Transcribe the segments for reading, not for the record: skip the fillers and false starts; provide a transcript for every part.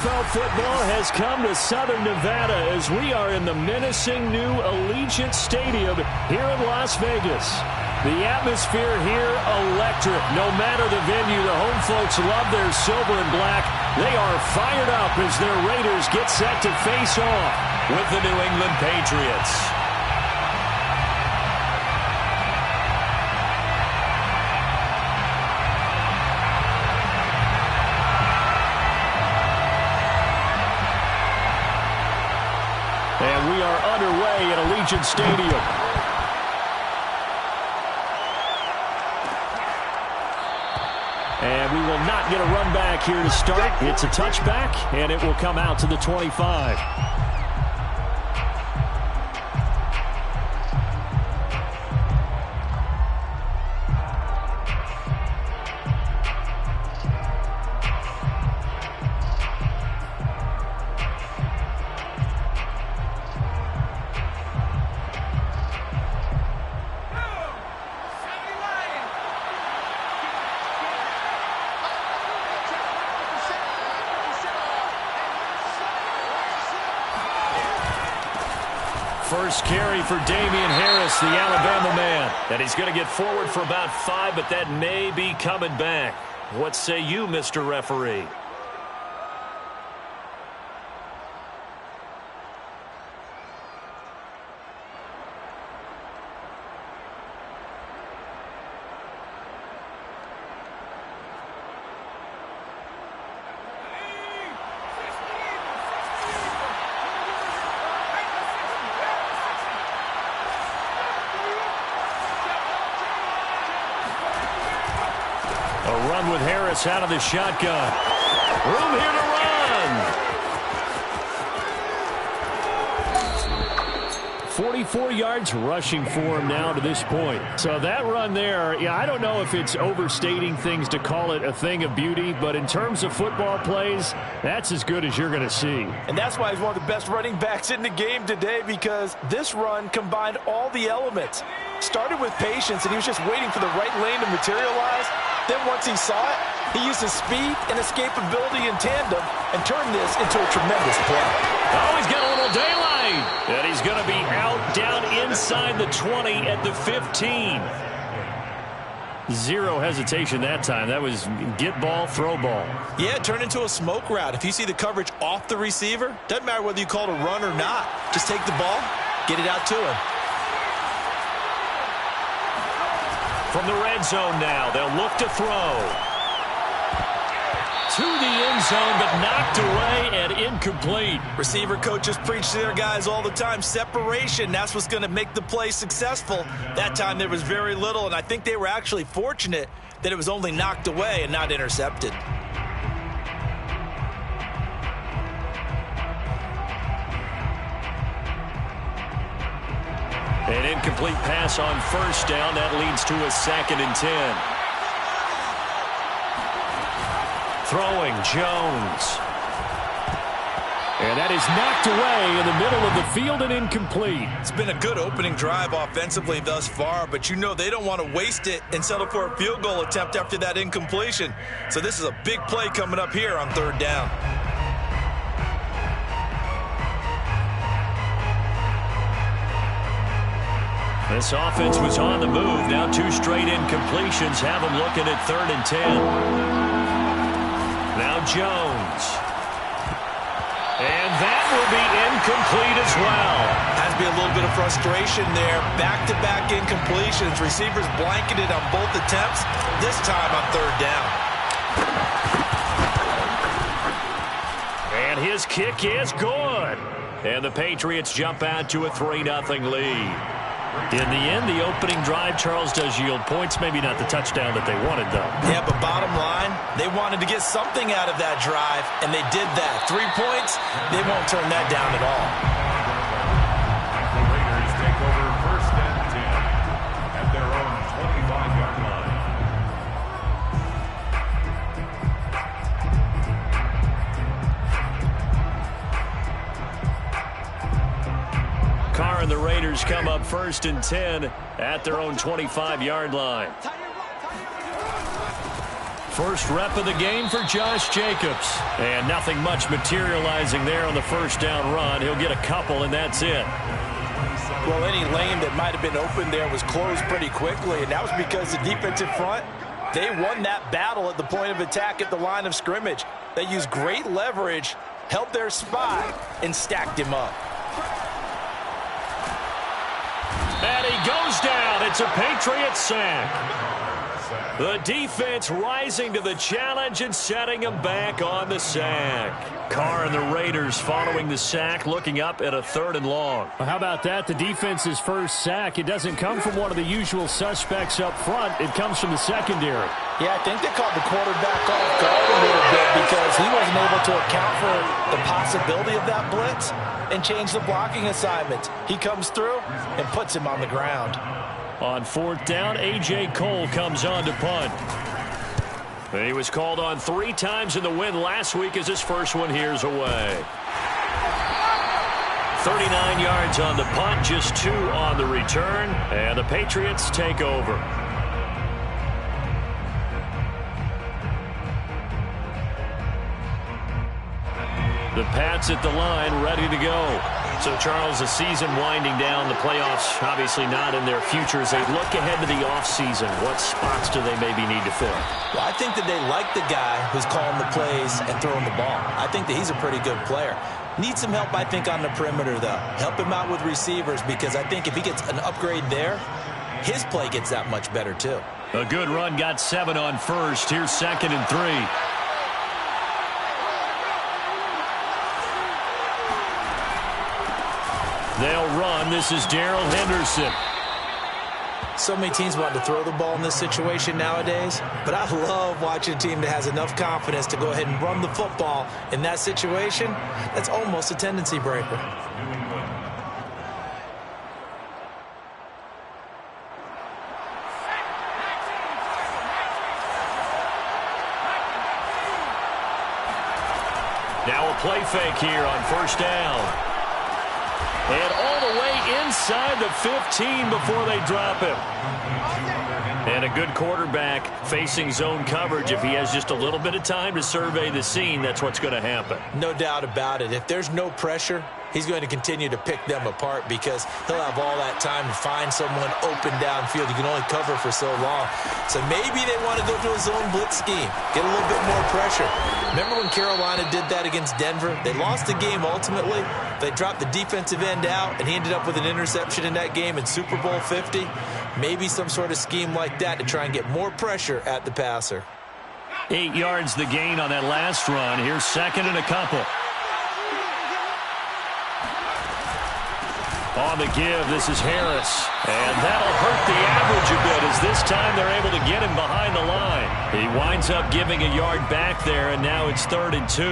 NFL football has come to Southern Nevada as we are in the menacing new Allegiant Stadium here in Las Vegas. The atmosphere here, electric. No matter the venue, the home folks love their silver and black. They are fired up as their Raiders get set to face off with the New England Patriots. And we are underway at Allegiant Stadium. And we will not get a run back here to start. It's a touchback, and it will come out to the 25. First carry for Damian Harris, the Alabama man. And he's going to get forward for about 5, but that may be coming back. What say you, Mr. Referee? A run with Harris out of the shotgun. Room here to run. 44 yards rushing for him now to this point. So that run there, yeah, I don't know if it's overstating things to call it a thing of beauty, but in terms of football plays, that's as good as you're going to see. And that's why he's one of the best running backs in the game today, because this run combined all the elements. Started with patience, and he was just waiting for the right lane to materialize. Then once he saw it, he used his speed and escapability in tandem and turned this into a tremendous play. Oh, he's got a little daylight. And he's going to be out down inside the 20 at the 15. Zero hesitation that time. That was get ball, throw ball. Yeah, it turned into a smoke route. If you see the coverage off the receiver, doesn't matter whether you call it a run or not. Just take the ball, get it out to him. From the red zone now, they'll look to throw. To the end zone, but knocked away and incomplete. Receiver coaches preach to their guys all the time. Separation, that's what's going to make the play successful. That time there was very little, and I think they were actually fortunate that it was only knocked away and not intercepted. An incomplete pass on first down. That leads to a 2nd and 10. Throwing, Jones. And that is knocked away in the middle of the field and incomplete. It's been a good opening drive offensively thus far, but you know they don't want to waste it and settle for a field goal attempt after that incompletion. So this is a big play coming up here on 3rd down. This offense was on the move. Now 2 straight incompletions have them looking at 3rd and 10. Now Jones. And that will be incomplete as well. Has to be a little bit of frustration there. Back-to-back incompletions. Receivers blanketed on both attempts, this time on 3rd down. And his kick is good. And the Patriots jump out to a 3-0 lead. In the end, the opening drive, Charles, does yield points. Maybe not the touchdown that they wanted, though. Yeah, but bottom line, they wanted to get something out of that drive, and they did that. 3 points, they won't turn that down at all. The Raiders take over 1st and 10 at their own 25-yard line. Carr and the Raiders come up 1st and 10 at their own 25-yard line. First rep of the game for Josh Jacobs. And nothing much materializing there on the first down run. He'll get a couple, and that's it. Well, any lane that might have been open there was closed pretty quickly, and that was because the defensive front, they won that battle at the point of attack at the line of scrimmage. They used great leverage, held their spot, and stacked him up. And he goes down. It's a Patriots sack. The defense rising to the challenge and setting him back on the sack. Carr and the Raiders following the sack, looking up at a 3rd and long. Well, how about that? The defense's first sack. It doesn't come from one of the usual suspects up front. It comes from the secondary. Yeah, I think they called the quarterback off guard a little bit because he wasn't able to account for the possibility of that blitz and change the blocking assignments. He comes through and puts him on the ground. On 4th down, A.J. Cole comes on to punt. He was called on 3 times in the win last week as his first one here's away. 39 yards on the punt, just 2 on the return, and the Patriots take over. The Pats at the line, ready to go. So, Charles, the season winding down, the playoffs obviously not in their future. As they look ahead to the offseason, what spots do they maybe need to fill? Well, I think that they like the guy who's calling the plays and throwing the ball. I think that he's a pretty good player. Needs some help, I think, on the perimeter, though. Help him out with receivers because I think if he gets an upgrade there, his play gets that much better, too. A good run, got 7 on first. Here's 2nd and 3. They'll run. This is Darrell Henderson. So many teams want to throw the ball in this situation nowadays, but I love watching a team that has enough confidence to go ahead and run the football in that situation. That's almost a tendency breaker. Now a play fake here on 1st down. And all the way inside the 15 before they drop him. And a good quarterback facing zone coverage. If he has just a little bit of time to survey the scene, that's what's going to happen. No doubt about it. If there's no pressure, he's going to continue to pick them apart because he'll have all that time to find someone open downfield. You can only cover for so long. So maybe they want to go to a zone blitz scheme, get a little bit more pressure. Remember when Carolina did that against Denver? They lost the game ultimately. They dropped the defensive end out, and he ended up with an interception in that game in Super Bowl 50. Maybe some sort of scheme like that to try and get more pressure at the passer. 8 yards the gain on that last run. Here's 2nd and a couple. On the give, this is Harris. And that'll hurt the average a bit as this time they're able to get him behind the line. He winds up giving a yard back there, and now it's 3rd and 2.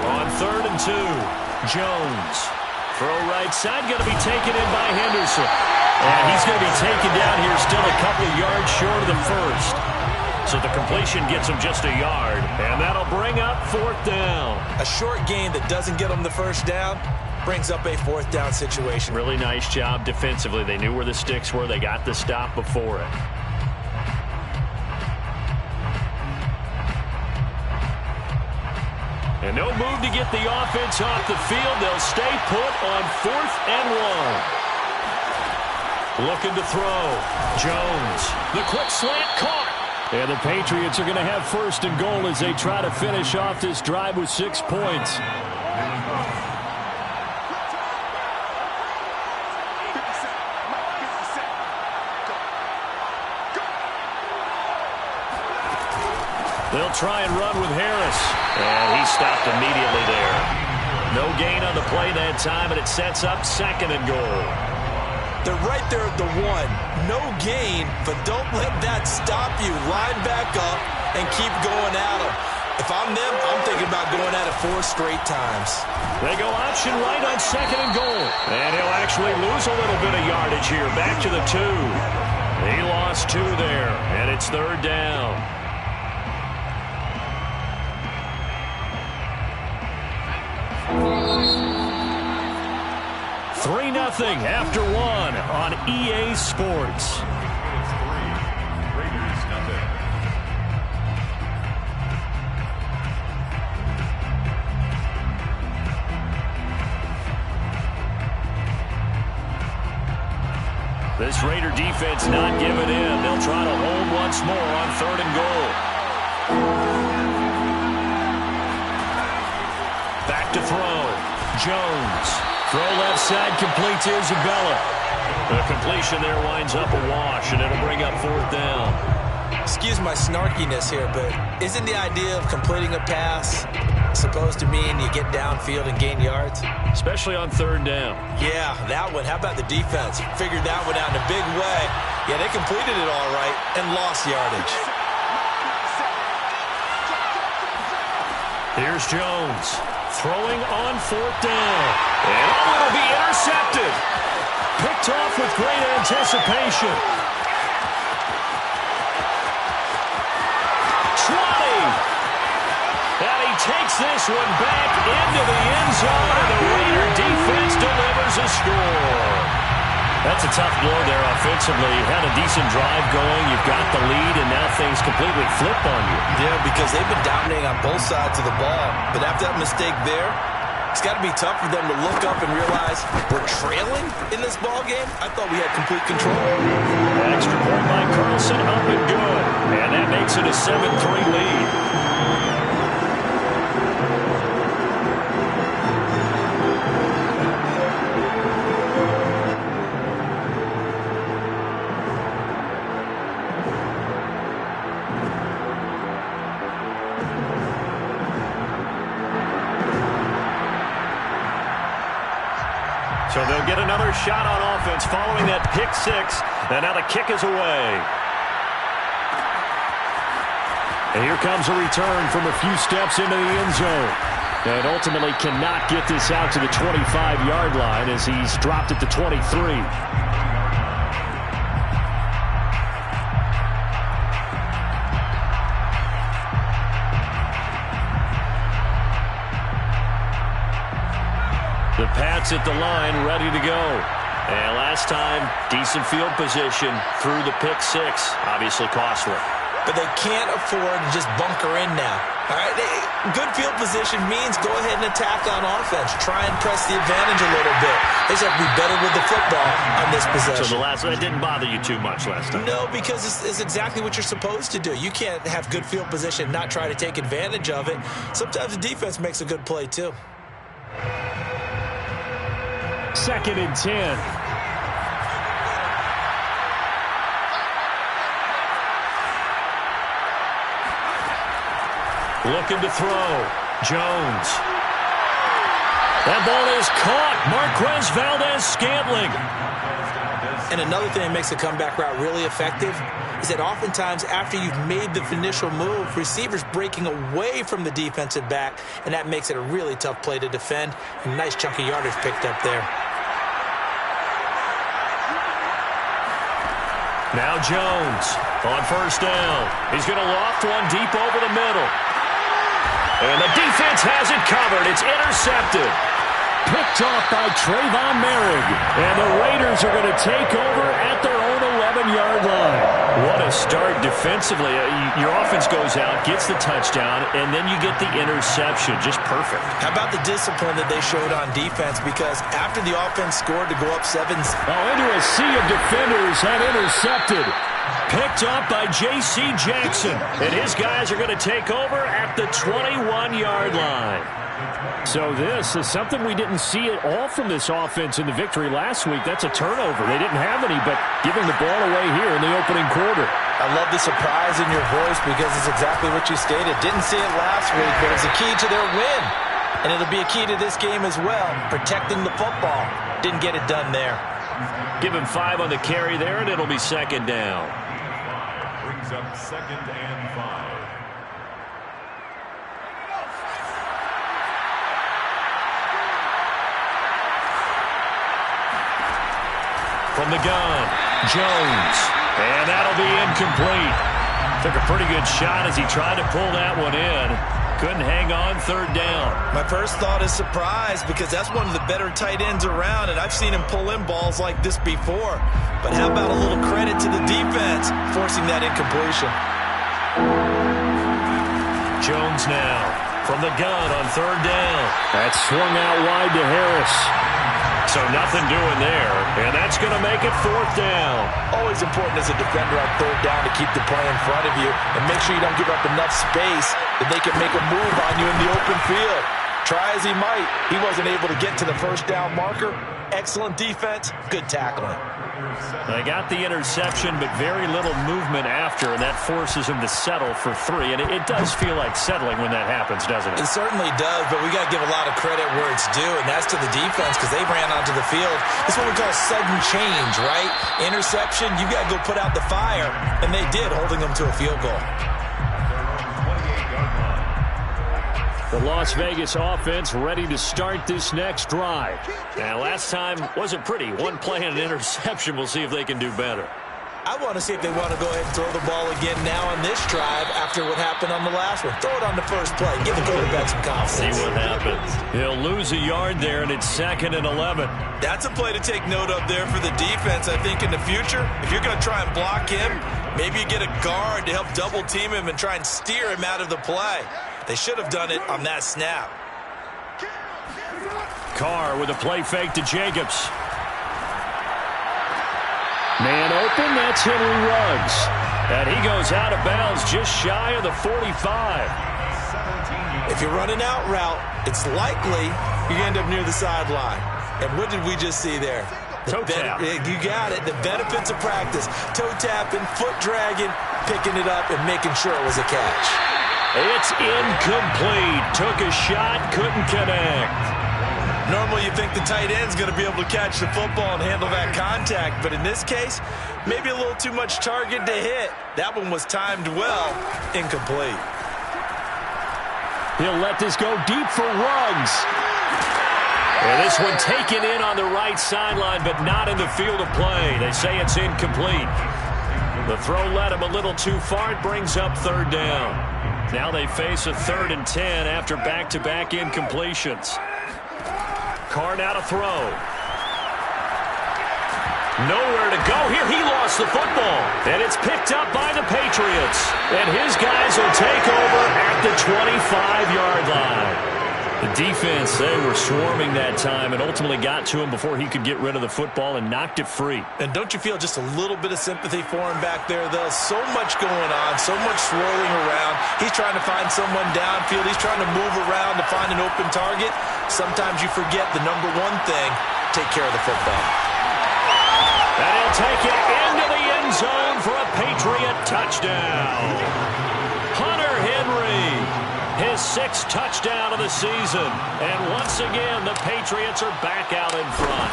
On 3rd and 2, Jones. Throw right side, going to be taken in by Henderson. And he's going to be taken down here still a couple of yards short of the first. So the completion gets him just a yard. And that'll bring up 4th down. A short gain that doesn't get him the first down brings up a 4th down situation. Really nice job defensively. They knew where the sticks were. They got the stop before it. And no move to get the offense off the field. They'll stay put on 4th and 1. Looking to throw. Jones. The quick slant caught. And the Patriots are going to have 1st and goal as they try to finish off this drive with 6 points. They'll try and run with Harris. And he stopped immediately there. No gain on the play that time, and it sets up 2nd and goal. They're right there at the 1. No gain, but don't let that stop you. Line back up and keep going at them. If I'm them, I'm thinking about going at it 4 straight times. They go option right on 2nd and goal. And he'll actually lose a little bit of yardage here. Back to the 2. He lost 2 there, and it's 3rd down. Three 0 after 1 on EA Sports. Patriots 3, Raiders 0. This Raider defense not giving in. They'll try to hold once more on 3rd and goal. Back to throw. Jones. Throw left side, complete to Isabella. The completion there winds up a wash, and it'll bring up 4th down. Excuse my snarkiness here, but isn't the idea of completing a pass supposed to mean you get downfield and gain yards? Especially on 3rd down. Yeah, that one. How about the defense? Figured that one out in a big way. Yeah, they completed it all right and lost yardage. Here's Jones. Throwing on 4th down. And it'll be intercepted. Picked off with great anticipation. 20. And he takes this one back into the end zone, and the Raider defense delivers a score. That's a tough blow there offensively. You had a decent drive going. You've got the lead, and now things completely flip on you. Yeah, because they've been dominating on both sides of the ball. But after that mistake there, it's got to be tough for them to look up and realize we're trailing in this ball game. I thought we had complete control. Extra point by Carlson, up and good. And that makes it a 7-3 lead. So they'll get another shot on offense following that pick 6. And now the kick is away. And here comes a return from a few steps into the end zone. And ultimately cannot get this out to the 25-yard line as he's dropped it to 23. The Pats at the line, ready to go. And last time, decent field position through the pick 6. Obviously costly. But they can't afford to just bunker in now. All right, good field position means go ahead and attack on offense. Try and press the advantage a little bit. They just have to be better with the football on this possession. So the last one didn't bother you too much last time? No, because it's exactly what you're supposed to do. You can't have good field position and not try to take advantage of it. Sometimes the defense makes a good play, too. 2nd and 10. Looking to throw. Jones. That ball is caught. Marquez Valdez-Scantling. And another thing that makes the comeback route really effective is that oftentimes after you've made the initial move, receivers breaking away from the defensive back, and that makes it a really tough play to defend. A nice chunk of yardage picked up there. Now Jones on 1st down. He's going to loft one deep over the middle. And the defense has it covered. It's intercepted. Picked off by Trayvon Merrick. And the Raiders are going to take over at their own 11-yard line. What a start defensively. Your offense goes out, gets the touchdown, and then you get the interception. Just perfect. How about the discipline that they showed on defense? Because after the offense scored to go up 7... into a sea of defenders have intercepted. Picked up by J.C. Jackson. And his guys are going to take over at the 21-yard line. So this is something we didn't see at all from this offense in the victory last week. That's a turnover. They didn't have any, but giving the ball away here in the opening quarter. I love the surprise in your voice because it's exactly what you stated. Didn't see it last week, but it's a key to their win. And it'll be a key to this game as well, protecting the football. Didn't get it done there. Give him 5 on the carry there, and it'll be 2nd down. Brings up 2nd and 5. From the gun, Jones. And that'll be incomplete. Took a pretty good shot as he tried to pull that one in. Couldn't hang on third down. My first thought is surprise because that's one of the better tight ends around, and I've seen him pull in balls like this before. But how about a little credit to the defense forcing that incompletion? Jones now from the gun on third down. That swung out wide to Harris. So nothing doing there, and that's going to make it fourth down. Always important as a defender on third down to keep the play in front of you and make sure you don't give up enough space that they can make a move on you in the open field. Try as he might, he wasn't able to get to the first down marker. Excellent defense, good tackling. They got the interception, but very little movement after, and that forces him to settle for 3. And it does feel like settling when that happens, doesn't it? It certainly does, but we got to give a lot of credit where it's due, and that's to the defense because they ran onto the field. It's what we call sudden change, right? Interception, you got to go put out the fire, and they did, holding them to a field goal. The Las Vegas offense ready to start this next drive. Now, last time wasn't pretty. One play and an interception. We'll see if they can do better. I want to see if they want to go ahead and throw the ball again now on this drive after what happened on the last one. Throw it on the first play. Give the quarterback some confidence. See what happens. He'll lose a yard there, and it's 2nd and 11. That's a play to take note of there for the defense, I think, in the future. If you're going to try and block him, maybe you get a guard to help double team him and try and steer him out of the play. They should have done it on that snap. Carr with a play fake to Jacobs. Man open, that's Henry Ruggs. And he goes out of bounds just shy of the 45. If you're running out route, it's likely you end up near the sideline. And what did we just see there? Toe tap. You got it. The benefits of practice. Toe tapping, foot dragging, picking it up, and making sure it was a catch. It's incomplete. Took a shot, couldn't connect. Normally you think the tight end's going to be able to catch the football and handle that contact, but in this case, maybe a little too much target to hit. That one was timed well, incomplete. He'll let this go deep for Ruggs. And this one taken in on the right sideline, but not in the field of play. They say it's incomplete. The throw led him a little too far. It brings up third down. Now they face a 3rd and 10 after back-to-back incompletions. Carr now to throw. Nowhere to go here. He lost the football. And it's picked up by the Patriots. And his guys will take over at the 25-yard line. The defense, they were swarming that time and ultimately got to him before he could get rid of the football and knocked it free. And don't you feel just a little bit of sympathy for him back there, though? So much going on, so much swirling around. He's trying to find someone downfield. He's trying to move around to find an open target. Sometimes you forget the number one thing, take care of the football. And he'll take it into the end zone for a Patriot touchdown. Hunter Henry. His 6th touchdown of the season. And once again, the Patriots are back out in front.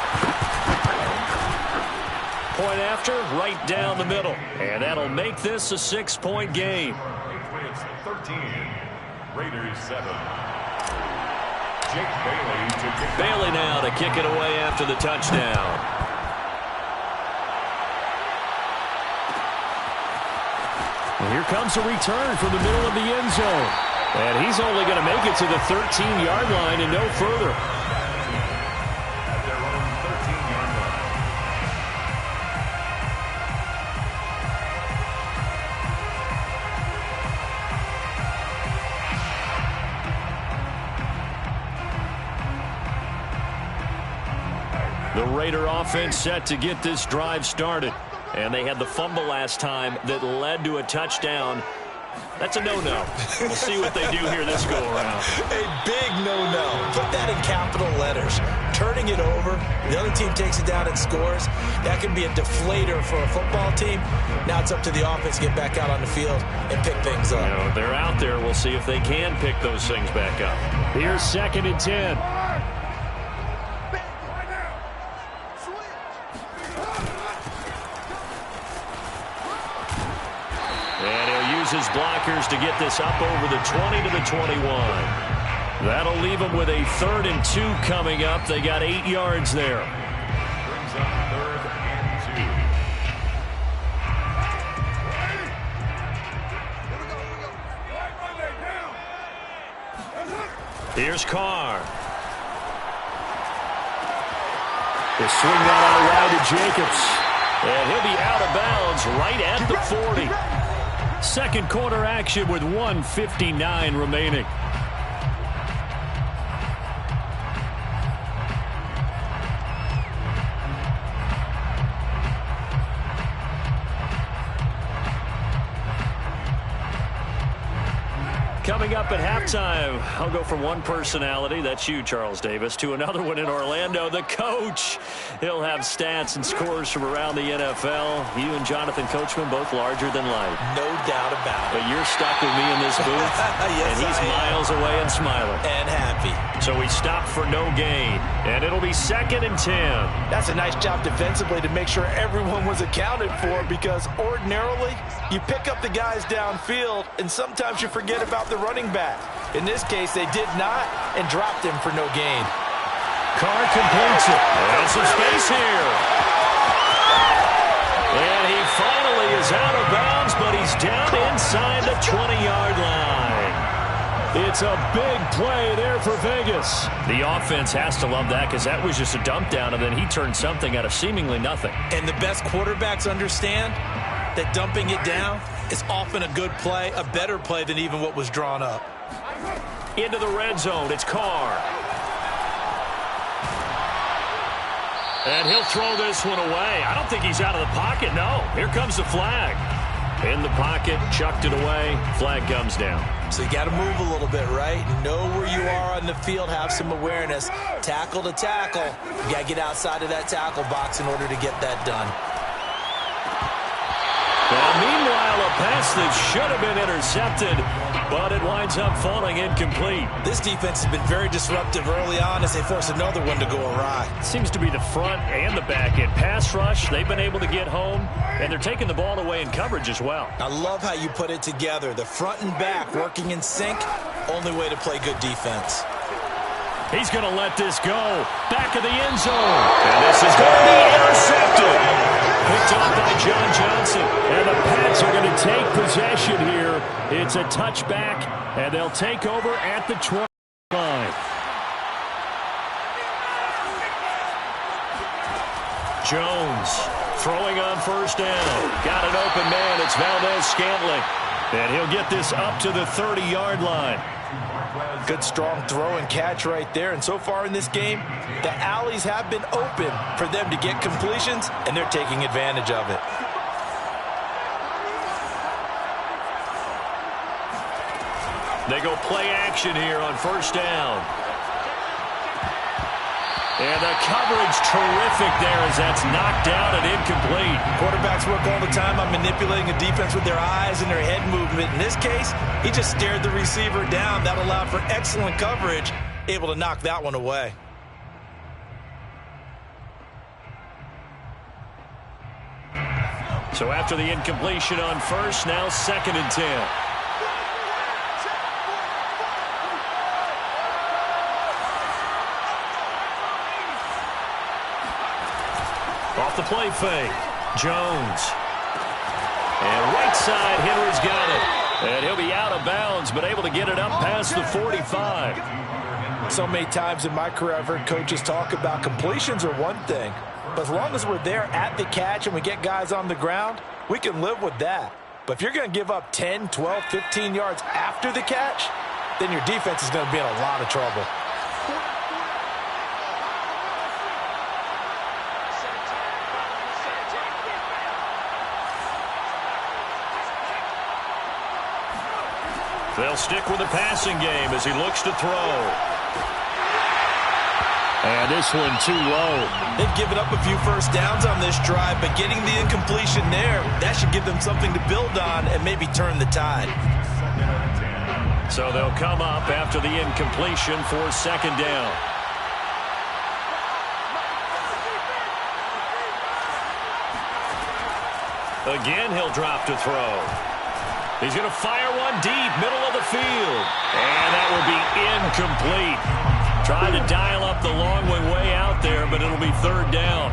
Point after, right down the middle. And that'll make this a 6-point game. Patriots 13, Raiders 7. Jake Bailey to kick. Bailey now to kick it away after the touchdown. And here comes a return from the middle of the end zone. And he's only going to make it to the 13-yard line and no further. At their own 13-yard line. The Raider offense set to get this drive started. And they had the fumble last time that led to a touchdown. That's a no-no. We'll see what they do here this go-around. A big no-no. Put that in capital letters. Turning it over, the other team takes it down and scores. That can be a deflator for a football team. Now it's up to the offense to get back out on the field and pick things up. You know, they're out there. We'll see if they can pick those things back up. Here's 2nd and 10. His blockers to get this up over the 20 to the 21. That'll leave them with a 3rd and 2 coming up. They got 8 yards there. Brings up 3rd and 2. Here's Carr. They swing that out wide to Jacobs. And he'll be out of bounds right at the 40. Second quarter action with 1:59 remaining. Coming up at halftime, I'll go from one personality, that's you, Charles Davis, to another one in Orlando, the coach. He'll have stats and scores from around the NFL. You and Jonathan Coachman, both larger than life. No doubt about it. But you're stuck with me in this booth, yes, and he's miles away and smiling. And happy. So we stop for no gain, and it'll be 2nd and 10. That's a nice job defensively to make sure everyone was accounted for, because ordinarily you pick up the guys downfield, and sometimes you forget about the running back. In this case, they did not, and dropped him for no gain. Carr completes it. And some space here. And he finally is out of bounds, but he's down inside the 20-yard line. It's a big play there for Vegas. The offense has to love that, because that was just a dump down, and then he turned something out of seemingly nothing. And the best quarterbacks understand that dumping it down is often a good play, a better play than even what was drawn up. Into the red zone, it's Carr. And he'll throw this one away. I don't think he's out of the pocket, no. Here comes the flag. In the pocket, chucked it away, flag comes down. So you got to move a little bit, right? Know where you are on the field, have some awareness. Tackle to tackle. You got to get outside of that tackle box in order to get that done. Well, meanwhile, a pass that should have been intercepted, but it winds up falling incomplete. This defense has been very disruptive early on as they force another one to go awry. Seems to be the front and the back end. Pass rush, they've been able to get home, and they're taking the ball away in coverage as well. I love how you put it together. The front and back working in sync, only way to play good defense. He's going to let this go. Back of the end zone. And this is going to be intercepted. Picked up by John Johnson. And the Pats are going to take possession here. It's a touchback, and they'll take over at the 20 line. Jones throwing on first down. Got an open man. It's Valdez-Scantling. And he'll get this up to the 30-yard line. Good strong throw and catch right there. And so far in this game, the alleys have been open for them to get completions, and they're taking advantage of it. They go play action here on first down. And the coverage terrific there as that's knocked down and incomplete. Quarterbacks work all the time on manipulating a defense with their eyes and their head movement. In this case, he just stared the receiver down. That allowed for excellent coverage, able to knock that one away. So after the incompletion on first, now 2nd and 10. Off the play fake, Jones. And right side, Henry's got it. And he'll be out of bounds, but able to get it up past the 45. So many times in my career, I've heard coaches talk about completions are one thing. But as long as we're there at the catch and we get guys on the ground, we can live with that. But if you're going to give up 10, 12, 15 yards after the catch, then your defense is going to be in a lot of trouble. They'll stick with the passing game as he looks to throw. And this one too low. They've given up a few first downs on this drive, but getting the incompletion there, that should give them something to build on and maybe turn the tide. So they'll come up after the incompletion for 2nd down. Again, he'll drop to throw. He's going to fire one deep, middle of the field. And that will be incomplete. Trying to dial up the long one way out there, but it'll be 3rd down.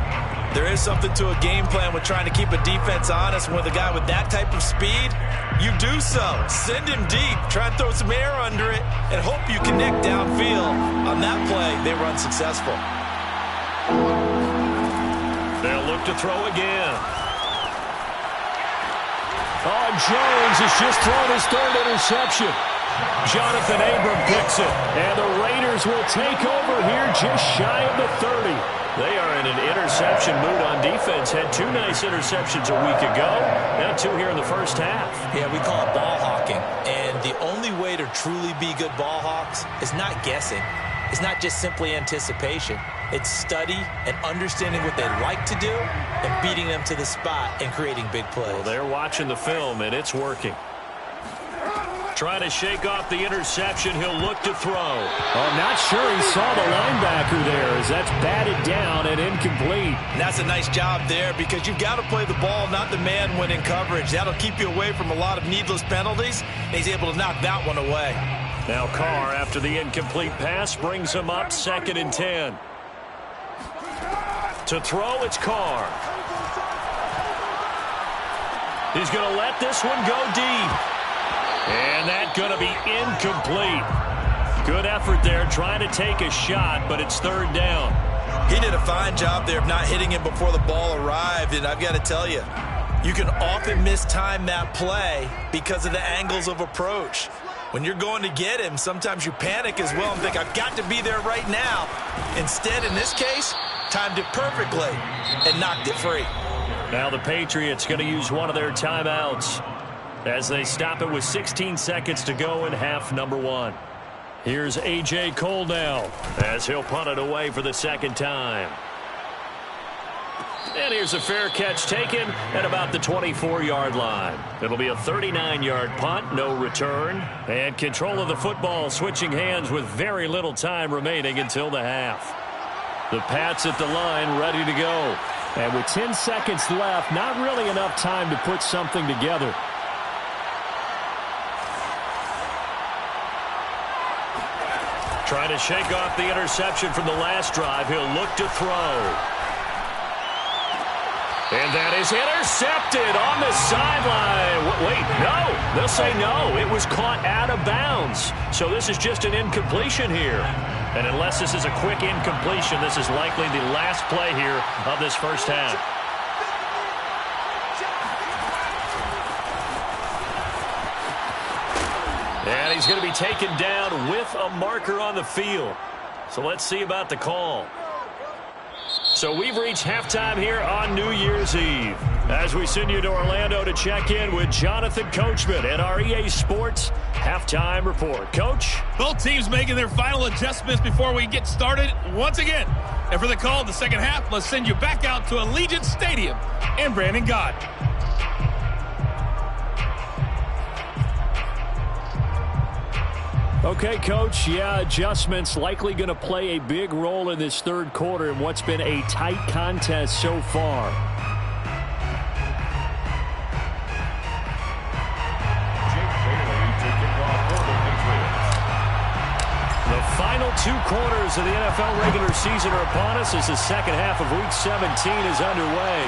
There is something to a game plan with trying to keep a defense honest. With a guy with that type of speed, you do so. Send him deep, try and throw some air under it, and hope you connect downfield. On that play, they run successful. They'll look to throw again. Oh, Jones has just thrown his third interception. Jonathan Abram picks it, and the Raiders will take over here just shy of the 30. They are in an interception mood on defense. Had 2 nice interceptions a week ago. Now 2 here in the first half. Yeah, we call it ball hawking. And the only way to truly be good ball hawks is not guessing. It's not just simply anticipation. It's study and understanding what they like to do and beating them to the spot and creating big plays. Well, they're watching the film, and it's working. Trying to shake off the interception. He'll look to throw. Oh, I'm not sure he saw the linebacker there as that's batted down and incomplete. And that's a nice job there because you've got to play the ball, not the man when in coverage. That'll keep you away from a lot of needless penalties, and he's able to knock that one away. Now Carr, after the incomplete pass, brings him up 2nd and 10. To throw, it's Carr. He's going to let this one go deep. And that's going to be incomplete. Good effort there trying to take a shot, but it's 3rd down. He did a fine job there of not hitting him before the ball arrived, and I've got to tell you, you can often mistime that play because of the angles of approach. When you're going to get him, sometimes you panic as well and think, I've got to be there right now. Instead, in this case, timed it perfectly and knocked it free. Now the Patriots going to use one of their timeouts as they stop it with 16 seconds to go in half number 1. Here's A.J. Cole now as he'll punt it away for the 2nd time. And here's a fair catch taken at about the 24-yard line. It'll be a 39-yard punt, no return. And control of the football switching hands with very little time remaining until the half. The Pats at the line ready to go. And with 10 seconds left, not really enough time to put something together. Trying to shake off the interception from the last drive. He'll look to throw. And that is intercepted on the sideline. Wait, no. They'll say no. It was caught out of bounds. So this is just an incompletion here. And unless this is a quick incompletion, this is likely the last play here of this first half. And he's going to be taken down with a marker on the field. So let's see about the call. So we've reached halftime here on New Year's Eve as we send you to Orlando to check in with Jonathan Coachman at our EA Sports Halftime Report. Coach? Both teams making their final adjustments before we get started once again. And for the call in the second half, let's send you back out to Allegiant Stadium in Brandon Gott. Okay, Coach, yeah, adjustments likely going to play a big role in this 3rd quarter in what's been a tight contest so far. The final 2 quarters of the NFL regular season are upon us as the second half of Week 17 is underway.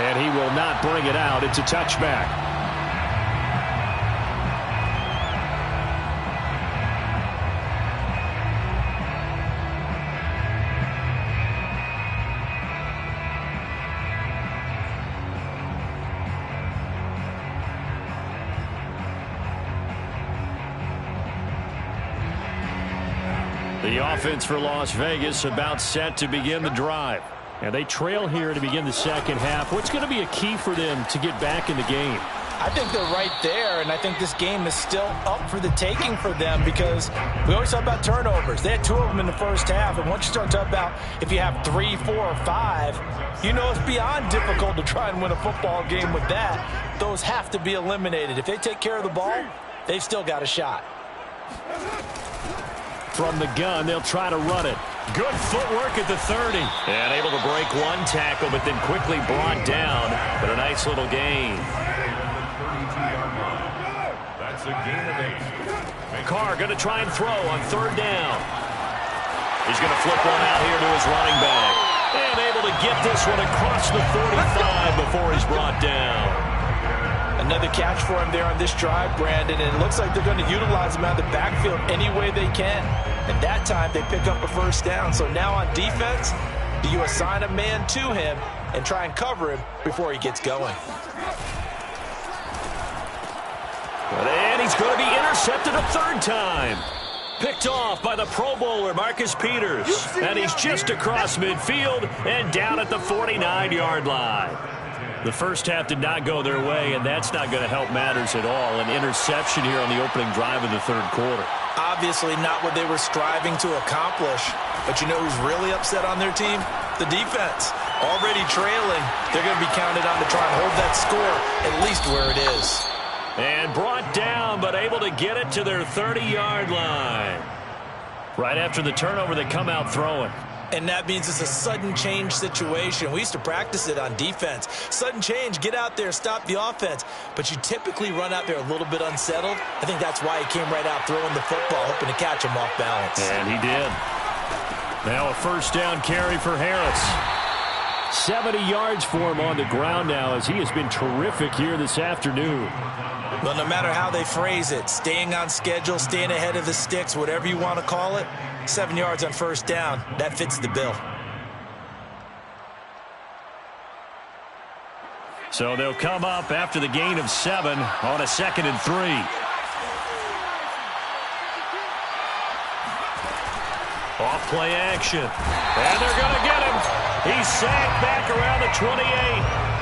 And he will not bring it out. It's a touchback. The offense for Las Vegas about set to begin the drive. And they trail here to begin the second half. What's going to be a key for them to get back in the game? I think they're right there, and I think this game is still up for the taking for them because we always talk about turnovers. They had 2 of them in the first half, and once you start talking about if you have 3, 4, or 5, you know it's beyond difficult to try and win a football game with that. Those have to be eliminated. If they take care of the ball, they've still got a shot. From the gun, they'll try to run it. Good footwork at the 30. And able to break one tackle, but then quickly brought down. But a nice little gain. That's a gain of 8. Carr going to try and throw on 3rd down. He's going to flip one out here to his running back. And able to get this one across the 45 before he's brought down. Another catch for him there on this drive, Brandon, and it looks like they're going to utilize him out of the backfield any way they can. And that time, they pick up a first down. So now on defense, do you assign a man to him and try and cover him before he gets going? And he's going to be intercepted a third time. Picked off by the Pro Bowler, Marcus Peters. And he's just across midfield and down at the 49-yard line. The first half did not go their way, and that's not going to help matters at all. An interception here on the opening drive of the third quarter. Obviously not what they were striving to accomplish. But you know who's really upset on their team? The defense. Already trailing. They're going to be counted on to try and hold that score at least where it is. And brought down, but able to get it to their 30-yard line. Right after the turnover, they come out throwing. And that means it's a sudden change situation. We used to practice it on defense. Sudden change, get out there, stop the offense. But you typically run out there a little bit unsettled. I think that's why he came right out throwing the football, hoping to catch him off balance. And he did. Now a first down carry for Harris. 70 yards for him on the ground now as he has been terrific here this afternoon. Well, no matter how they phrase it, staying on schedule, staying ahead of the sticks, whatever you want to call it, 7 yards on first down, that fits the bill. So they'll come up after the gain of 7 on a 2nd and 3. Off play action. And they're going to get him. He's sacked back around the 28.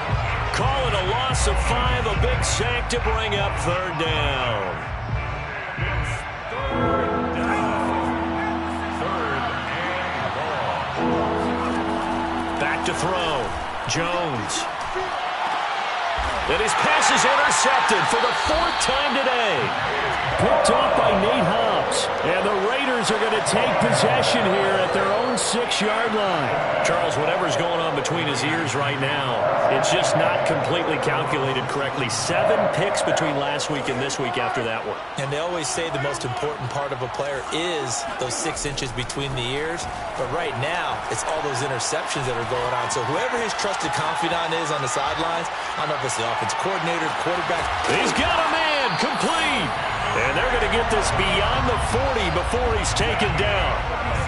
Call it a loss of 5, a big sack to bring up third down. Back to throw. Jones. And his pass is intercepted for the 4th time today. Picked off by Nate Hobbs. And the Raiders are going to take possession here at their own 6-yard line. Charles, whatever's going on between his ears right now, it's just not completely calculated correctly. 7 picks between last week and this week after that one. And they always say the most important part of a player is those 6 inches between the ears. But right now, it's all those interceptions that are going on. So whoever his trusted confidant is on the sidelines, I don't know if it's the offensive coordinator, quarterback. He's got a man complete. And they're going to get this beyond the 40 before he's taken down.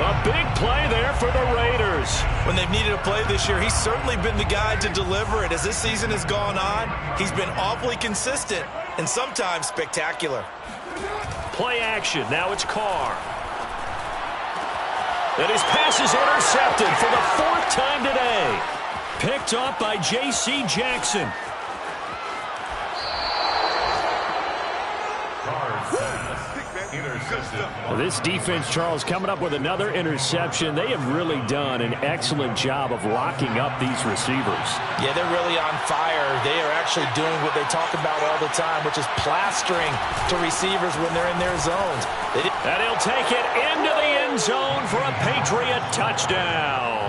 A big play there for the Raiders. When they've needed a play this year, he's certainly been the guy to deliver it. As this season has gone on, he's been awfully consistent and sometimes spectacular. Play action. Now it's Carr. And his pass is intercepted for the 4th time today. Picked off by J.C. Jackson. Well, this defense, Charles, coming up with another interception. They have really done an excellent job of locking up these receivers. Yeah, they're really on fire. They are actually doing what they talk about all the time, which is plastering to receivers when they're in their zones. And he'll take it into the end zone for a Patriot touchdown.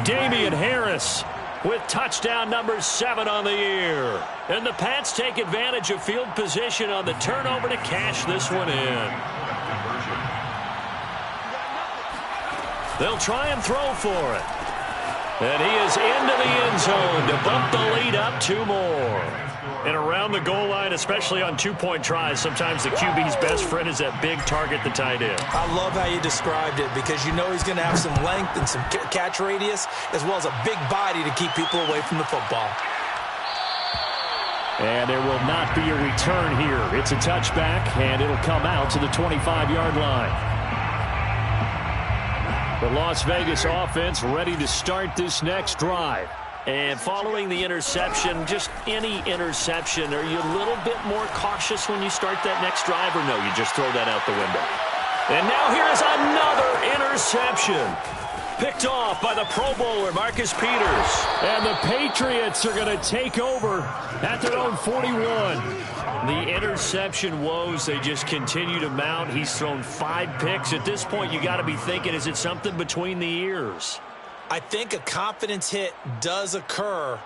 Damian Harris with touchdown number 7 on the year. And the Pats take advantage of field position on the turnover to cash this one in. They'll try and throw for it. And he is into the end zone to bump the lead up 2 more. And around the goal line, especially on 2-point tries, sometimes the QB's best friend is that big target, the tight end. I love how you described it because you know he's going to have some length and some catch radius as well as a big body to keep people away from the football. And there will not be a return here. It's a touchback, and it'll come out to the 25-yard line. The Las Vegas offense ready to start this next drive. And following the interception, just any interception, are you a little bit more cautious when you start that next drive, or no, you just throw that out the window? And now here is another interception. Picked off by the Pro Bowler, Marcus Peters. And the Patriots are going to take over at their own 41. The interception woes, they just continue to mount. He's thrown 5 picks. At this point, you got to be thinking, is it something between the ears? I think a confidence hit does occur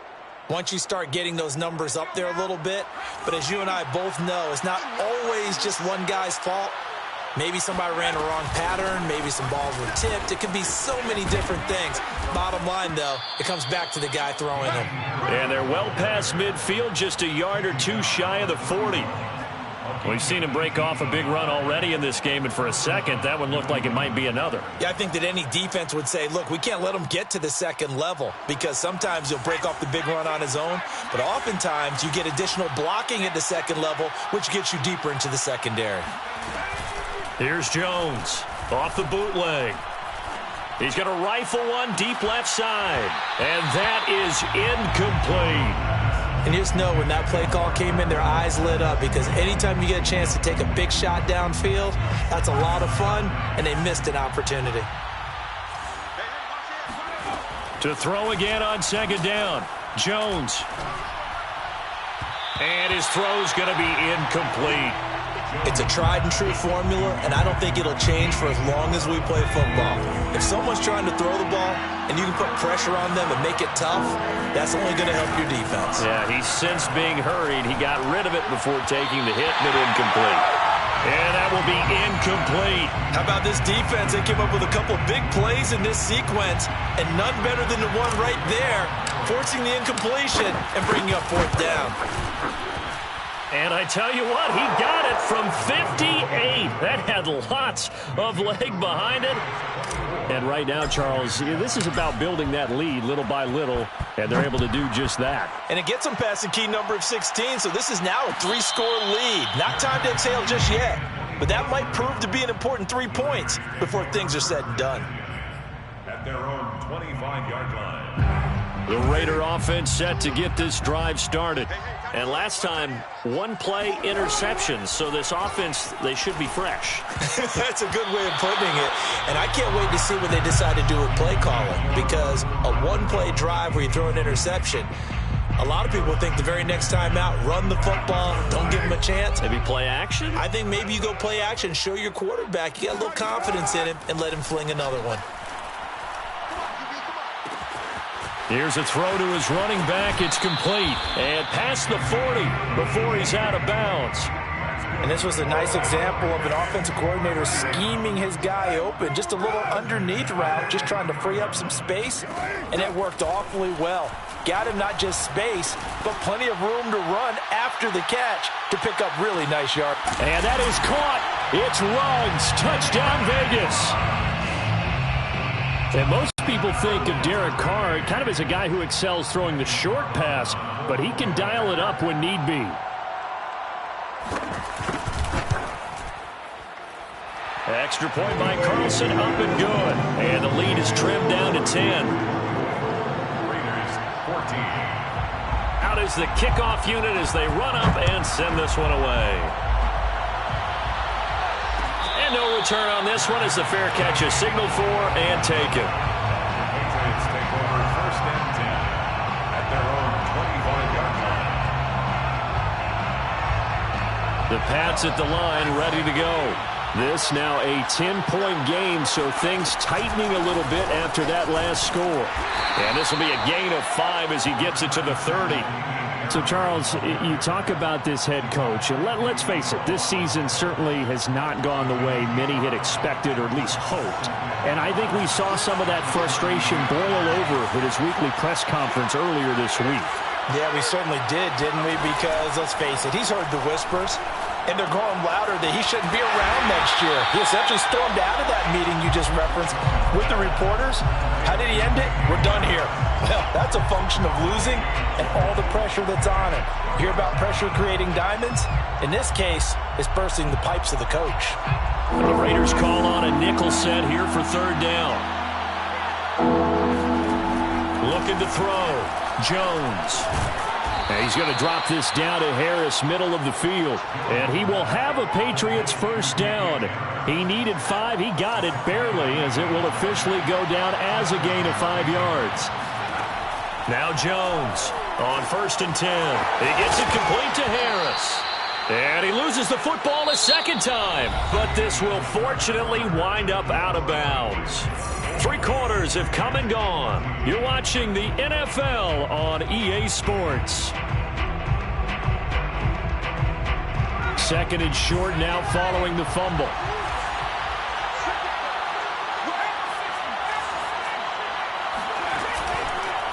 once you start getting those numbers up there a little bit. But as you and I both know, it's not always just one guy's fault. Maybe somebody ran a wrong pattern. Maybe some balls were tipped. It could be so many different things. Bottom line, though, it comes back to the guy throwing them. And they're well past midfield, just a yard or two shy of the 40. We've seen him break off a big run already in this game, and for a second, that one looked like it might be another. Yeah, I think that any defense would say, look, we can't let him get to the second level, because sometimes he'll break off the big run on his own, but oftentimes you get additional blocking at the second level, which gets you deeper into the secondary. Here's Jones off the bootleg. He's going to rifle one deep left side, and that is incomplete. And you just know when that play call came in, their eyes lit up, because anytime you get a chance to take a big shot downfield, that's a lot of fun, and they missed an opportunity. To throw again on second down, Jones. And his throw's going to be incomplete. It's a tried-and-true formula, and I don't think it'll change for as long as we play football. If someone's trying to throw the ball and you can put pressure on them and make it tough, that's only going to help your defense. Yeah, he's since being hurried. He got rid of it before taking the hit, but incomplete. And that will be incomplete. How about this defense? They came up with a couple big plays in this sequence, and none better than the one right there, forcing the incompletion and bringing up fourth down. And I tell you what, he got it from 58. That had lots of leg behind it. And right now, Charles, this is about building that lead little by little, and they're able to do just that. And it gets them past the key number of 16, so this is now a 3-score lead. Not time to exhale just yet, but that might prove to be an important 3 points before things are said and done. At their own 25-yard line. The Raider offense set to get this drive started. And last time, one play interception, so this offense, they should be fresh. That's a good way of putting it. And I can't wait to see what they decide to do with play calling, because a one-play drive where you throw an interception, a lot of people think the very next time out, run the football, don't give him a chance. Maybe play action? I think maybe you go play action, show your quarterback, you got a little confidence in him, and let him fling another one. Here's a throw to his running back. It's complete. And past the 40 before he's out of bounds. And this was a nice example of an offensive coordinator scheming his guy open. Just a little underneath route, just trying to free up some space. And it worked awfully well. Got him not just space, but plenty of room to run after the catch to pick up really nice yards. And that is caught. It's Ruggs. Touchdown, Vegas. And most people think of Derek Carr kind of as a guy who excels throwing the short pass, but he can dial it up when need be. Extra point by Carlson, up and good. And the lead is trimmed down to 10. Raiders 14. Out is the kickoff unit as they run up and send this one away. And no return on this one as the fair catch is signaled for and taken. Patriots take over first and 10 at their own 25-yard line. The Pats at the line, ready to go. This now a 10-point game, so things tightening a little bit after that last score. And this will be a gain of 5 as he gets it to the 30. So, Charles, you talk about this head coach. Let's face it, this season certainly has not gone the way many had expected or at least hoped. And I think we saw some of that frustration boil over at his weekly press conference earlier this week. Yeah, we certainly did, didn't we? Because, let's face it, he's heard the whispers, and they're growing louder that he shouldn't be around next year. He essentially stormed out of that meeting you just referenced with the reporters. How did he end it? We're done here. Well, that's a function of losing and all the pressure that's on it. You hear about pressure creating diamonds? In this case, it's bursting the pipes of the coach. The Raiders call on a nickel set here for third down. Looking to throw. Jones. And he's going to drop this down to Harris, middle of the field. And he will have a Patriots first down. He needed 5. He got it barely, as it will officially go down as a gain of 5 yards. Now Jones on first and 10. He gets it complete to Harris. And he loses the football a second time. But this will fortunately wind up out of bounds. 3 quarters have come and gone. You're watching the NFL on EA Sports. Second and short now following the fumble.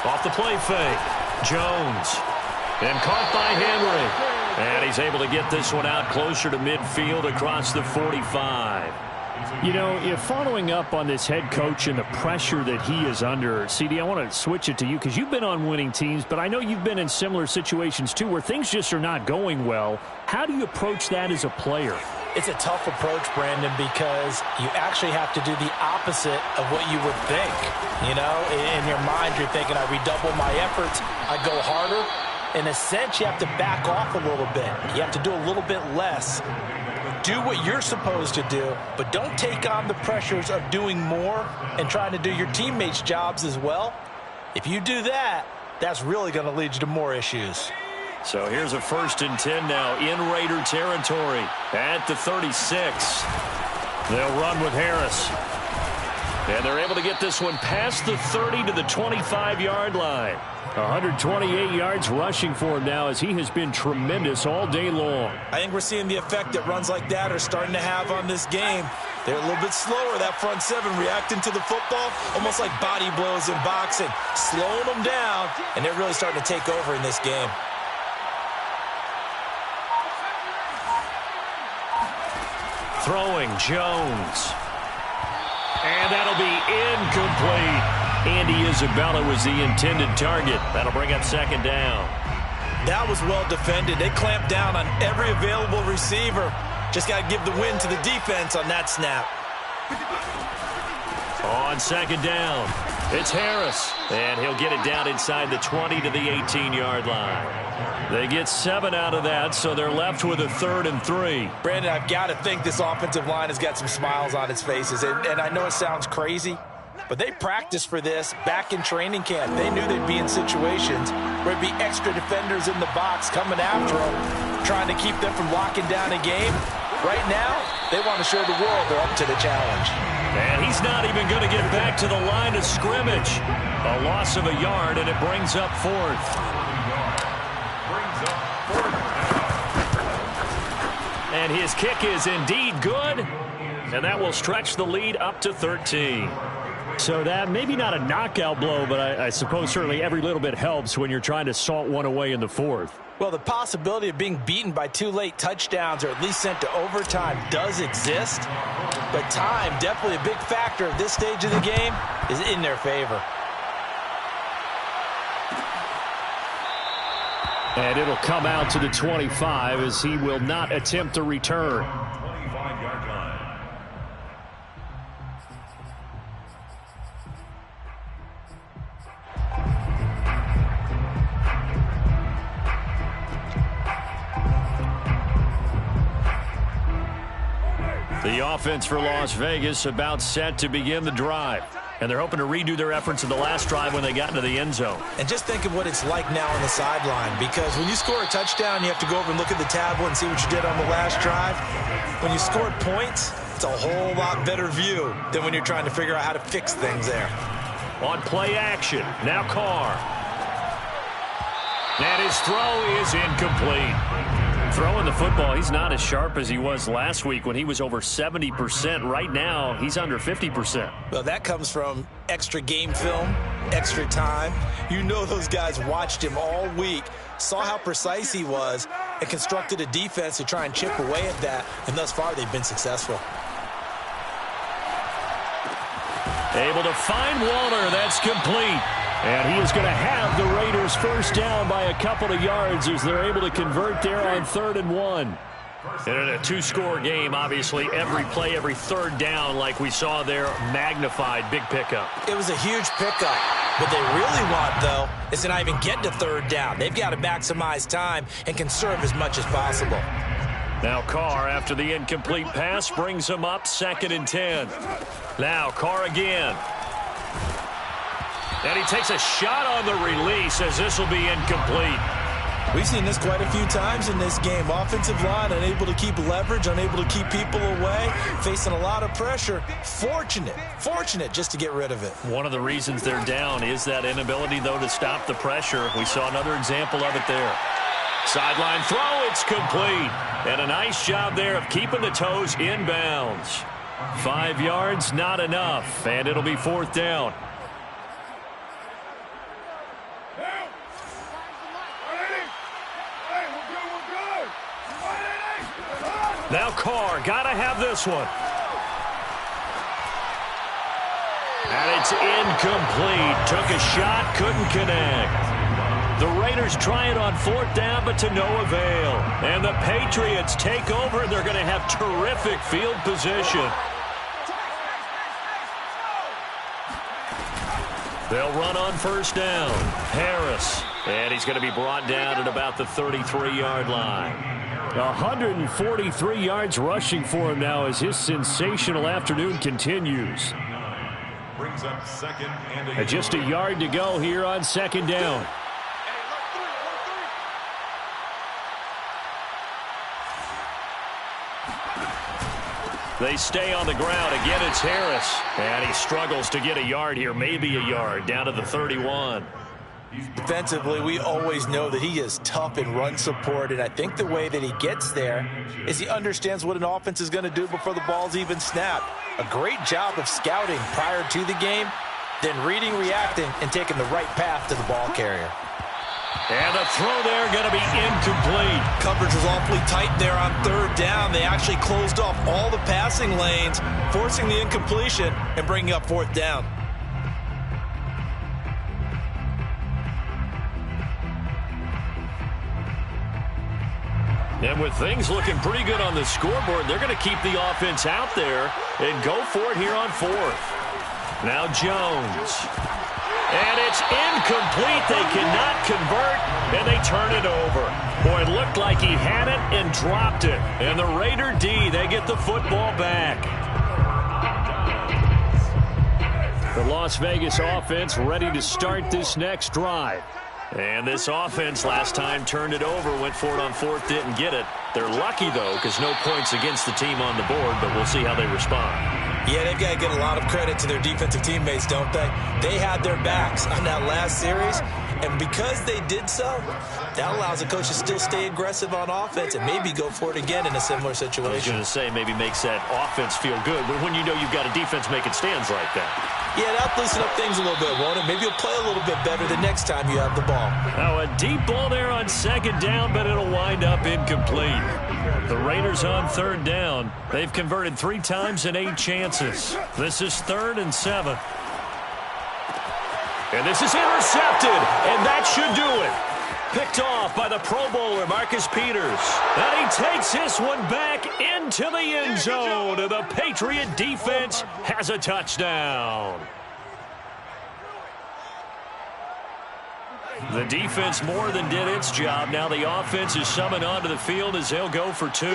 Off the play fake. Jones. And caught by Henry. And he's able to get this one out closer to midfield across the 45. You know, if following up on this head coach and the pressure that he is under, CD, I want to switch it to you because you've been on winning teams, but I know you've been in similar situations too where things just are not going well. How do you approach that as a player? It's a tough approach, Brandon, because you actually have to do the opposite of what you would think. You know, in your mind, you're thinking, I redouble my efforts, I go harder. In a sense, you have to back off a little bit. You have to do a little bit less. Do what you're supposed to do, but don't take on the pressures of doing more and trying to do your teammates' jobs as well. If you do that, that's really going to lead you to more issues. So here's a 1st and 10 now in Raider territory at the 36. They'll run with Harris. And they're able to get this one past the 30 to the 25-yard line. 128 yards rushing for him now as he has been tremendous all day long. I think we're seeing the effect that runs like that are starting to have on this game. They're a little bit slower, that front seven, reacting to the football, almost like body blows in boxing, slowing them down, and they're really starting to take over in this game. Throwing Jones. And that'll be incomplete. Andy Isabella was the intended target. That'll bring up 2nd down. That was well defended. They clamped down on every available receiver. Just got to give the win to the defense on that snap. On 2nd down, it's Harris. And he'll get it down inside the 20 to the 18-yard line. They get 7 out of that, so they're left with a 3rd and 3. Brandon, I've got to think this offensive line has got some smiles on its faces. And I know it sounds crazy, but they practiced for this back in training camp. They knew they'd be in situations where it'd be extra defenders in the box coming after them, trying to keep them from locking down a game. Right now, they want to show the world they're up to the challenge. And he's not even going to get back to the line of scrimmage. A loss of a yard, and it brings up 4th. And his kick is indeed good, and that will stretch the lead up to 13. So that maybe not a knockout blow, but I suppose certainly every little bit helps when you're trying to salt one away in the 4th. Well, the possibility of being beaten by 2 late touchdowns or at least sent to overtime does exist, but time, definitely a big factor at this stage of the game, is in their favor. And it'll come out to the 25 as he will not attempt to return. 25-yard line. The offense for Las Vegas about set to begin the drive. And they're hoping to redo their efforts in the last drive when they got into the end zone. And just think of what it's like now on the sideline, because when you score a touchdown, you have to go over and look at the tablet and see what you did on the last drive. When you scored points, it's a whole lot better view than when you're trying to figure out how to fix things there. On play action, now Carr. And his throw is incomplete. Throwing the football, he's not as sharp as he was last week when he was over 70%. Right now, he's under 50%. Well, that comes from extra game film, extra time. You know those guys watched him all week, saw how precise he was, and constructed a defense to try and chip away at that. And thus far, they've been successful. Able to find Waller. That's complete. And he is going to have the Raiders first down by a couple of yards as they're able to convert there on 3rd and 1. And in a 2-score game, obviously, every play, every 3rd down, like we saw there, magnified, big pickup. It was a huge pickup. What they really want, though, is to not even get to 3rd down. They've got to maximize time and conserve as much as possible. Now Carr, after the incomplete pass, brings him up 2nd and 10. Now Carr again. And he takes a shot on the release as this will be incomplete. We've seen this quite a few times in this game. Offensive line unable to keep leverage, unable to keep people away, facing a lot of pressure. Fortunate just to get rid of it. One of the reasons they're down is that inability, though, to stop the pressure. We saw another example of it there. Sideline throw, it's complete. And a nice job there of keeping the toes inbounds. 5 yards, not enough, and it'll be 4th down. Now Carr, got to have this one. And it's incomplete. Took a shot, couldn't connect. The Raiders try it on 4th down, but to no avail. And the Patriots take over, and they're going to have terrific field position. They'll run on 1st down. Harris. And he's going to be brought down at about the 33-yard line. 143 yards rushing for him now as his sensational afternoon continues. Brings up 2nd and Just a yard to go here on 2nd down. They stay on the ground. Again, it's Harris. And he struggles to get a yard here, maybe a yard, down to the 31. Defensively, we always know that he is tough in run support, and I think the way that he gets there is he understands what an offense is going to do before the ball's even snapped. A great job of scouting prior to the game, then reading, reacting, and taking the right path to the ball carrier. And the throw there going to be incomplete. Coverage was awfully tight there on 3rd down. They actually closed off all the passing lanes, forcing the incompletion and bringing up 4th down. And with things looking pretty good on the scoreboard, they're going to keep the offense out there and go for it here on 4th. Now Jones. And it's incomplete. They cannot convert, and they turn it over. Boy, it looked like he had it and dropped it. And the Raider D, they get the football back. The Las Vegas offense ready to start this next drive. And this offense last time turned it over, went for it on 4th, didn't get it. They're lucky, though, because no points against the team on the board, but we'll see how they respond. Yeah, they've got to give a lot of credit to their defensive teammates, don't they? They had their backs on that last series, and because they did so, that allows the coach to still stay aggressive on offense and maybe go for it again in a similar situation. I was going to say maybe makes that offense feel good, but when you know you've got a defense making stands like that. Yeah, that'll loosen up things a little bit, won't it? Maybe you'll play a little bit better the next time you have the ball. Now a deep ball there on 2nd down, but it'll wind up incomplete. The Raiders on 3rd down. They've converted 3 times in 8 chances. This is 3rd and 7. And this is intercepted, and that should do it. Picked off by the Pro Bowler, Marcus Peters. And he takes this one back into the end zone. And the Patriot defense has a touchdown. The defense more than did its job. Now the offense is summoned onto the field as they'll go for 2.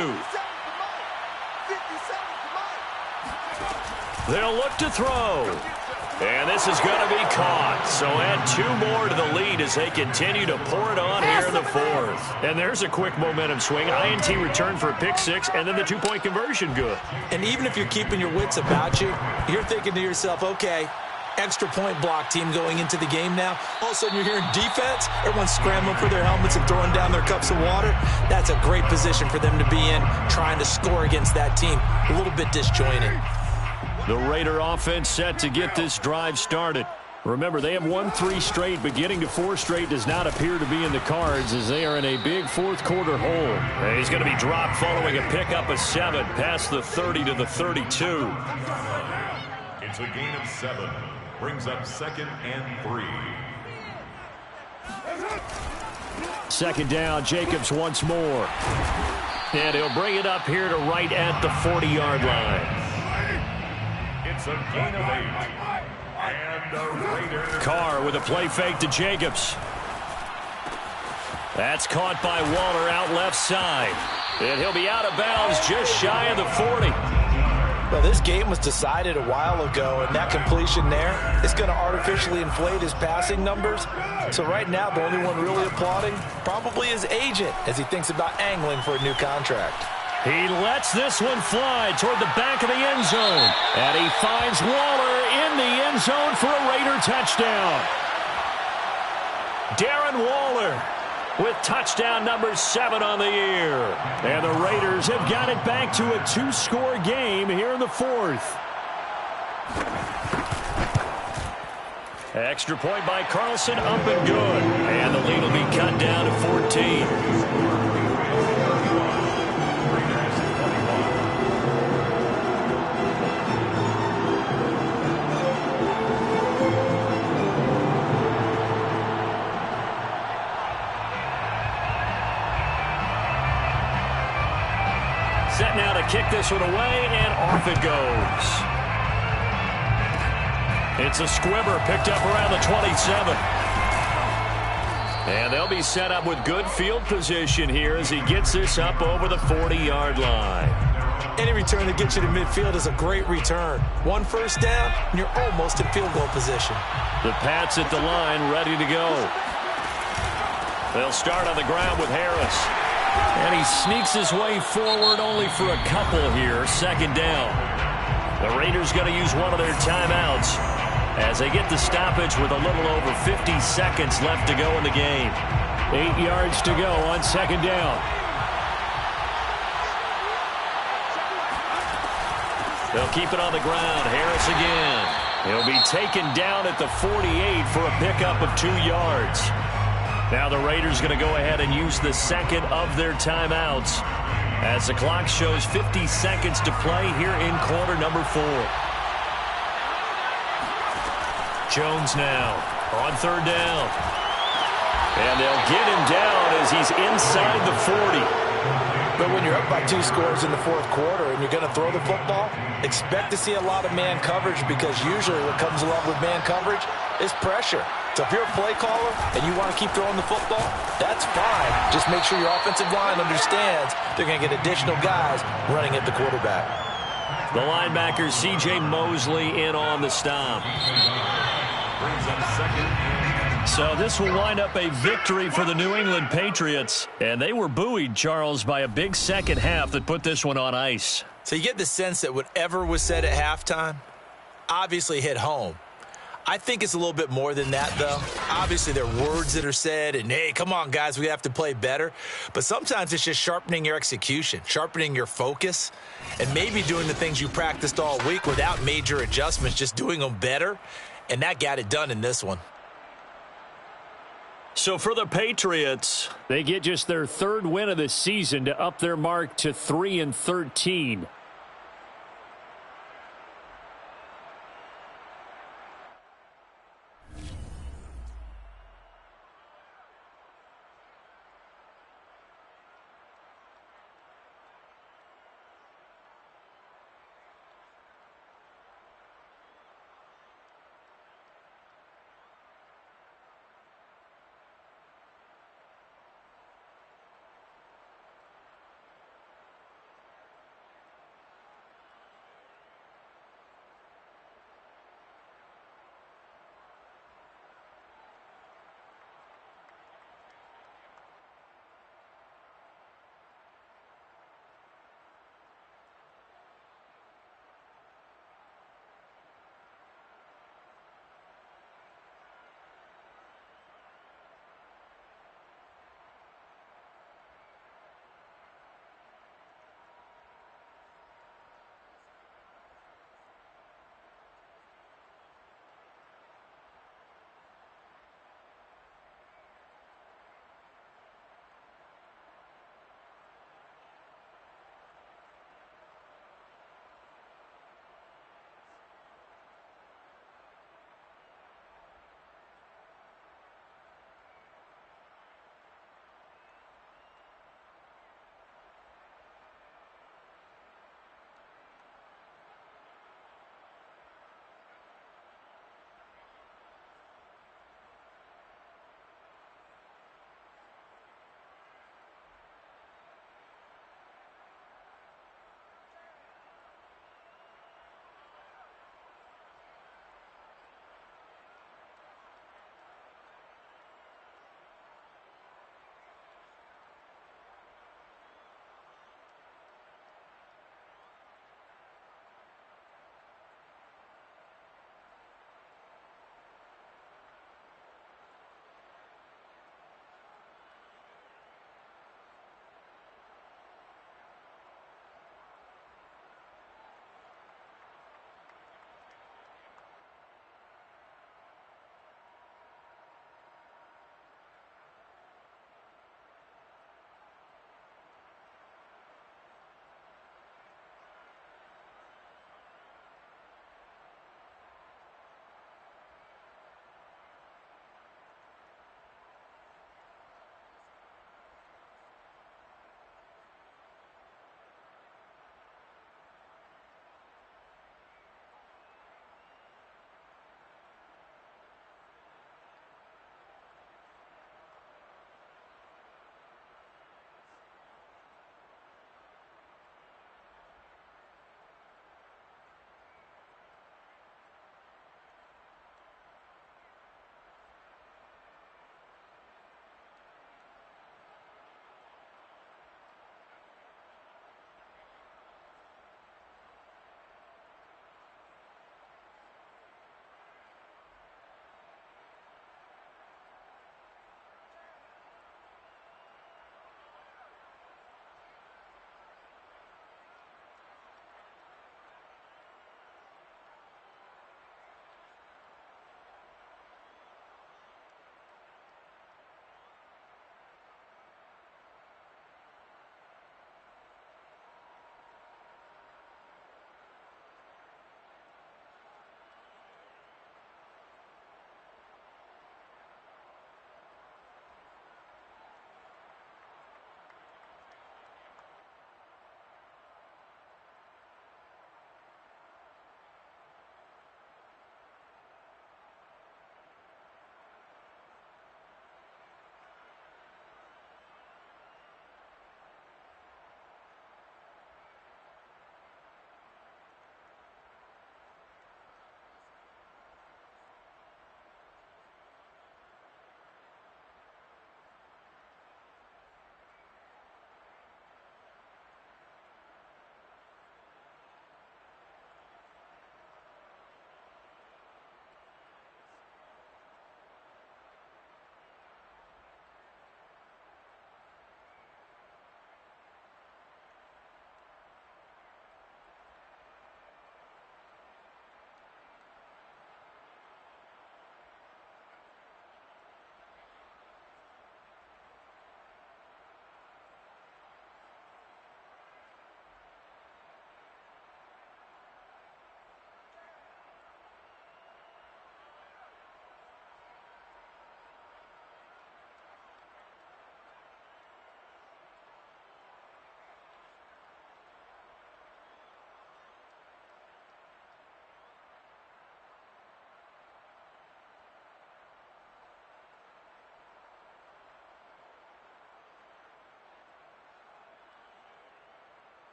They'll look to throw. And this is going to be caught. So add 2 more to the lead as they continue to pour it on here in the 4th. And there's a quick momentum swing. INT return for a pick 6, and then the 2-point conversion good. And even if you're keeping your wits about you, you're thinking to yourself, okay, extra point block team going into the game now. All of a sudden you're hearing defense. Everyone's scrambling for their helmets and throwing down their cups of water. That's a great position for them to be in, trying to score against that team. A little bit disjointed. The Raider offense set to get this drive started. Remember, they have won 3 straight, but getting to 4 straight does not appear to be in the cards as they are in a big 4th quarter hole. And he's going to be dropped following a pickup of 7 past the 30 to the 32. It's a gain of 7. Brings up 2nd and 3. 2nd down, Jacobs once more. And he'll bring it up here to right at the 40-yard line. It's a gain of 8. And the Raiders. Carr with a play fake to Jacobs. That's caught by Waller out left side. And he'll be out of bounds just shy of the 40. Well, this game was decided a while ago, and that completion there is going to artificially inflate his passing numbers. So right now, the only one really applauding probably his agent as he thinks about angling for a new contract. He lets this one fly toward the back of the end zone. And he finds Waller in the end zone for a Raider touchdown. Darren Waller with touchdown number 7 on the year. And the Raiders have got it back to a 2-score game here in the 4th. Extra point by Carlson, up and good. And the lead will be cut down to 14. kick this one away, and off it goes. It's a squibber picked up around the 27. And they'll be set up with good field position here as he gets this up over the 40-yard line. Any return that gets you to midfield is a great return. One first down, and you're almost in field goal position. The Pats at the line, ready to go. They'll start on the ground with Harris. And he sneaks his way forward only for a couple here. Second down. The Raiders going to use one of their timeouts as they get the stoppage with a little over 50 seconds left to go in the game. 8 yards to go on second down. They'll keep it on the ground. Harris again. He'll be taken down at the 48 for a pickup of 2 yards. Now the Raiders going to go ahead and use the second of their timeouts as the clock shows 50 seconds to play here in quarter number 4. Jones now on third down. And they'll get him down as he's inside the 40. But when you're up by 2 scores in the fourth quarter and you're going to throw the football, expect to see a lot of man coverage, because usually what comes along with man coverage is pressure. So if you're a play caller and you want to keep throwing the football, that's fine. Just make sure your offensive line understands they're going to get additional guys running at the quarterback. The linebacker, C.J. Mosley, in on the stop. Brings up second. So this will wind up a victory for the New England Patriots. And they were buoyed, Charles, by a big second half that put this one on ice. So you get the sense that whatever was said at halftime obviously hit home. I think it's a little bit more than that, though. Obviously, there are words that are said, and, hey, come on, guys, we have to play better. But sometimes it's just sharpening your execution, sharpening your focus, and maybe doing the things you practiced all week without major adjustments, just doing them better. And that got it done in this one. So for the Patriots, they get just their 3rd win of the season to up their mark to 3-13.